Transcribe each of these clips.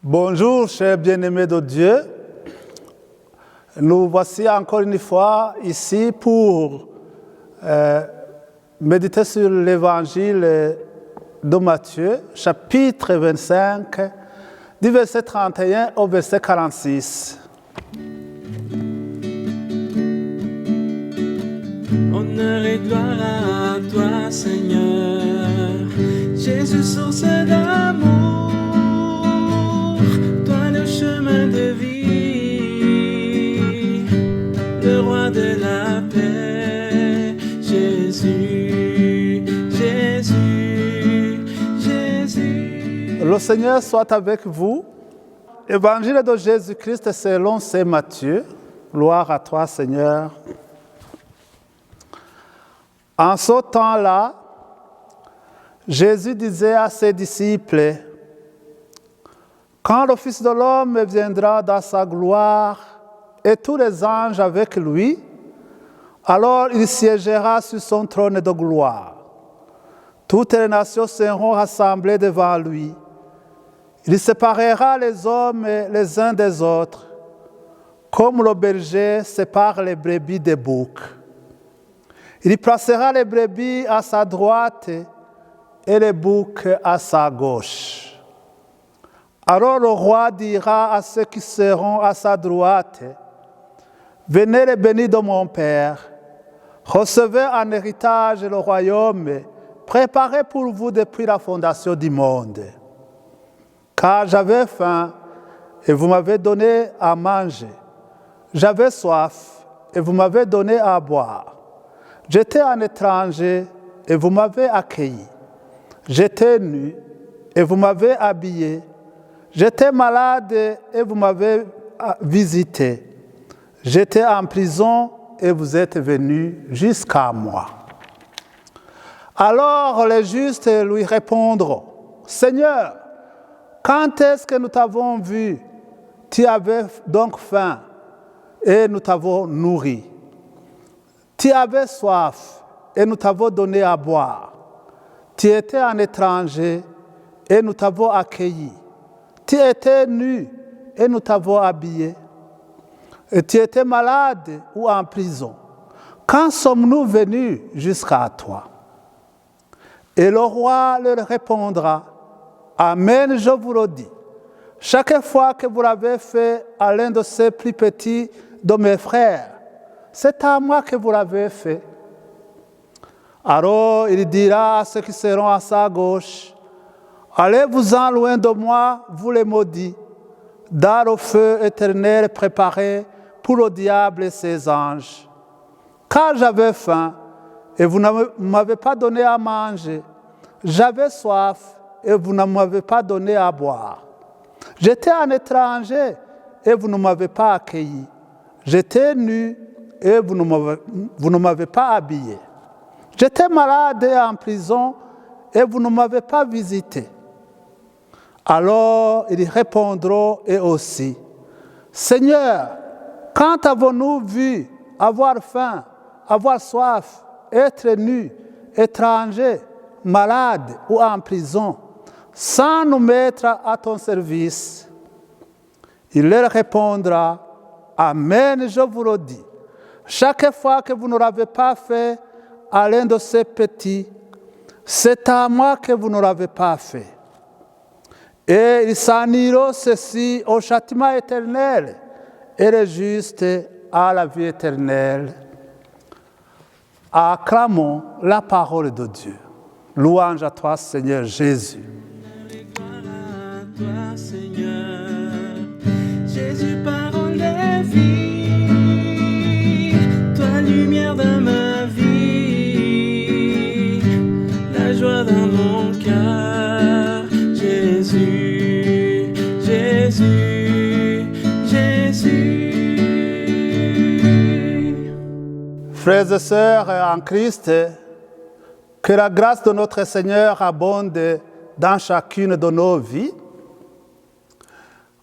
Bonjour, chers bien-aimés de Dieu. Nous voici encore une fois ici pour méditer sur l'évangile de Matthieu, chapitre 25, du verset 31 au verset 46. Honneur et gloire à toi, Seigneur, Jésus, source d'amour, toi le chemin de vie, le roi de la paix, Jésus, Jésus, Jésus. Le Seigneur soit avec vous. Évangile de Jésus-Christ selon saint Matthieu. Gloire à toi, Seigneur. En ce temps-là, Jésus disait à ses disciples, « Quand le Fils de l'homme viendra dans sa gloire et tous les anges avec lui, alors il siégera sur son trône de gloire. Toutes les nations seront rassemblées devant lui. Il séparera les hommes les uns des autres, comme le berger sépare les brebis des boucs. Il placera les brebis à sa droite et les boucs à sa gauche. Alors le roi dira à ceux qui seront à sa droite, « Venez les bénis de mon Père, recevez en héritage le royaume préparé pour vous depuis la fondation du monde. Car j'avais faim et vous m'avez donné à manger. J'avais soif et vous m'avez donné à boire. J'étais un étranger et vous m'avez accueilli. J'étais nu et vous m'avez habillé. J'étais malade et vous m'avez visité. J'étais en prison et vous êtes venus jusqu'à moi. » Alors les justes lui répondront, « Seigneur, quand est-ce que nous t'avons vu? Tu avais donc faim et nous t'avons nourri. Tu avais soif et nous t'avons donné à boire. Tu étais un étranger et nous t'avons accueilli. Tu étais nu et nous t'avons habillé. Et tu étais malade ou en prison. Quand sommes-nous venus jusqu'à toi? » Et le roi leur répondra, « Amen, je vous le dis. Chaque fois que vous l'avez fait à l'un de ces plus petits de mes frères, c'est à moi que vous l'avez fait. » Alors il dira à ceux qui seront à sa gauche, « Allez-vous-en loin de moi, vous les maudits, dans le feu éternel préparé pour le diable et ses anges. Car j'avais faim et vous ne m'avez pas donné à manger. J'avais soif et vous ne m'avez pas donné à boire. J'étais un étranger et vous ne m'avez pas accueilli. J'étais nu et vous ne m'avez pas habillé. J'étais malade et en prison et vous ne m'avez pas visité. » Alors ils répondront eux aussi, « Seigneur, quand avons-nous vu avoir faim, avoir soif, être nu, étranger, malade ou en prison, sans nous mettre à ton service? » Il leur répondra, « Amen, je vous le dis. Chaque fois que vous ne l'avez pas fait à l'un de ces petits, c'est à moi que vous ne l'avez pas fait. » Et ils s'en iront ceci au châtiment éternel et les justes à la vie éternelle. Acclamons la parole de Dieu. Louange à toi, Seigneur Jésus. Gloire à toi, Seigneur, Jésus, parole de vie, toi, lumière dans ma vie, la joie dans mon cœur, Jésus, Jésus, Jésus. Frères et sœurs en Christ, que la grâce de notre Seigneur abonde dans chacune de nos vies.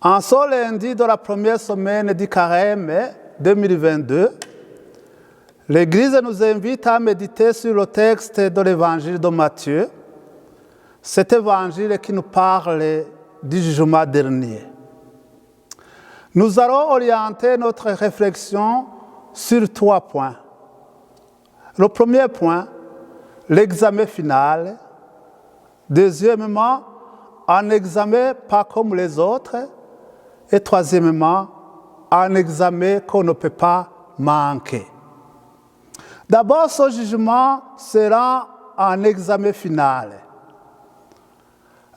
En ce lundi de la première semaine du Carême 2022, l'Église nous invite à méditer sur le texte de l'Évangile de Matthieu, cet Évangile qui nous parle du jugement dernier. Nous allons orienter notre réflexion sur 3 points. Le premier point, l'examen final. Deuxièmement, un examen pas comme les autres. Et troisièmement, un examen qu'on ne peut pas manquer. D'abord, ce jugement sera un examen final.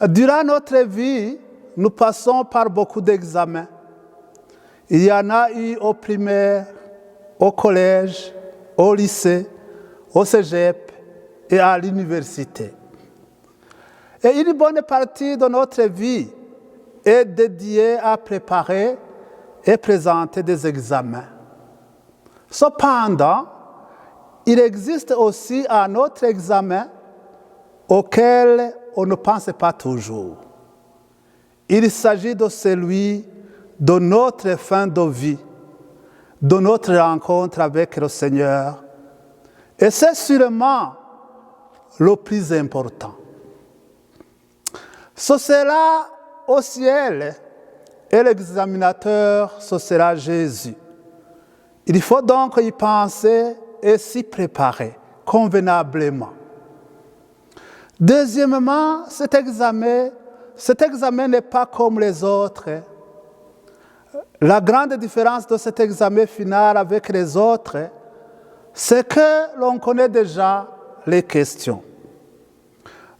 Durant notre vie, nous passons par beaucoup d'examens. Il y en a eu au primaire, au collège, au lycée, au cégep et à l'université. Et une bonne partie de notre vie est dédiée à préparer et présenter des examens. Cependant, il existe aussi un autre examen auquel on ne pense pas toujours. Il s'agit de celui de notre fin de vie, de notre rencontre avec le Seigneur. Et c'est sûrement le plus important. Ce sera au ciel et l'examinateur, ce sera Jésus. Il faut donc y penser et s'y préparer convenablement. Deuxièmement, cet examen n'est pas comme les autres. La grande différence de cet examen final avec les autres, c'est que l'on connaît déjà les questions.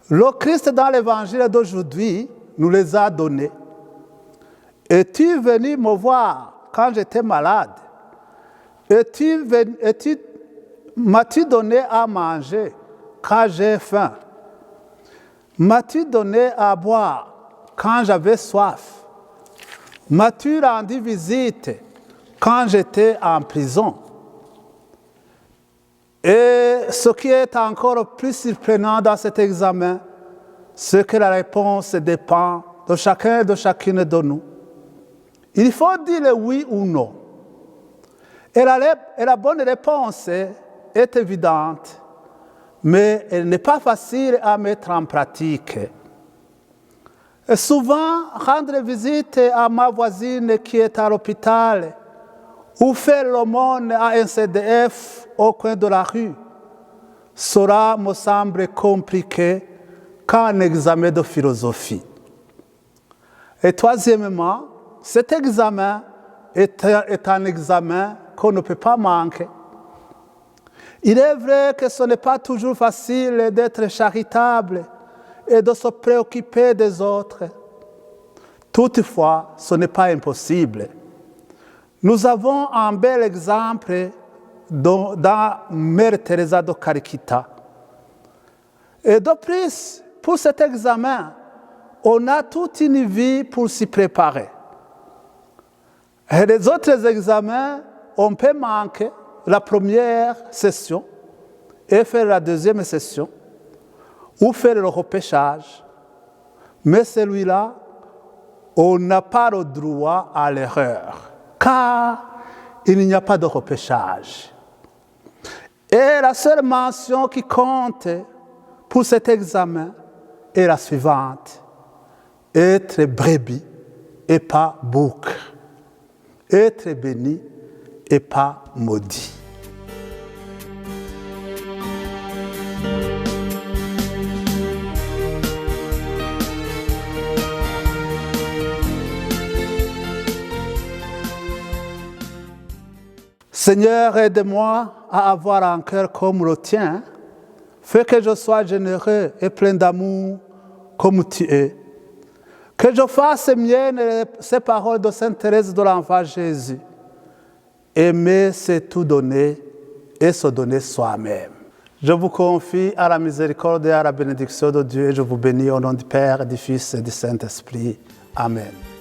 Le Christ dans l'évangile d'aujourd'hui nous les a données. Es-tu venu me voir quand j'étais malade? M'as-tu donné à manger quand j'ai faim? M'as-tu donné à boire quand j'avais soif? M'as-tu rendu visite quand j'étais en prison? Et ce qui est encore plus surprenant dans cet examen, c'est que la réponse dépend de chacun et de chacune de nous. Il faut dire oui ou non. Et la bonne réponse est évidente, mais elle n'est pas facile à mettre en pratique. Et souvent, rendre visite à ma voisine qui est à l'hôpital ou faire l'aumône à un CDF au coin de la rue, cela me semble compliqué qu'un examen de philosophie. Et troisièmement, cet examen est un examen qu'on ne peut pas manquer. Il est vrai que ce n'est pas toujours facile d'être charitable et de se préoccuper des autres. Toutefois, ce n'est pas impossible. Nous avons un bel exemple dans Mère Teresa de Calcutta. Et de plus, pour cet examen, on a toute une vie pour s'y préparer. Et les autres examens, on peut manquer la première session et faire la deuxième session ou faire le repêchage. Mais celui-là, on n'a pas le droit à l'erreur, car il n'y a pas de repêchage. Et la seule mention qui compte pour cet examen est la suivante: être brebis et pas bouc, être béni et pas maudit. Seigneur, aide-moi à avoir un cœur comme le tien. Fais que je sois généreux et plein d'amour comme tu es. Que je fasse miennes ces paroles de Sainte Thérèse de l'Enfant Jésus. Aimer, c'est tout donner et se donner soi-même. Je vous confie à la miséricorde et à la bénédiction de Dieu et je vous bénis au nom du Père, du Fils et du Saint-Esprit. Amen.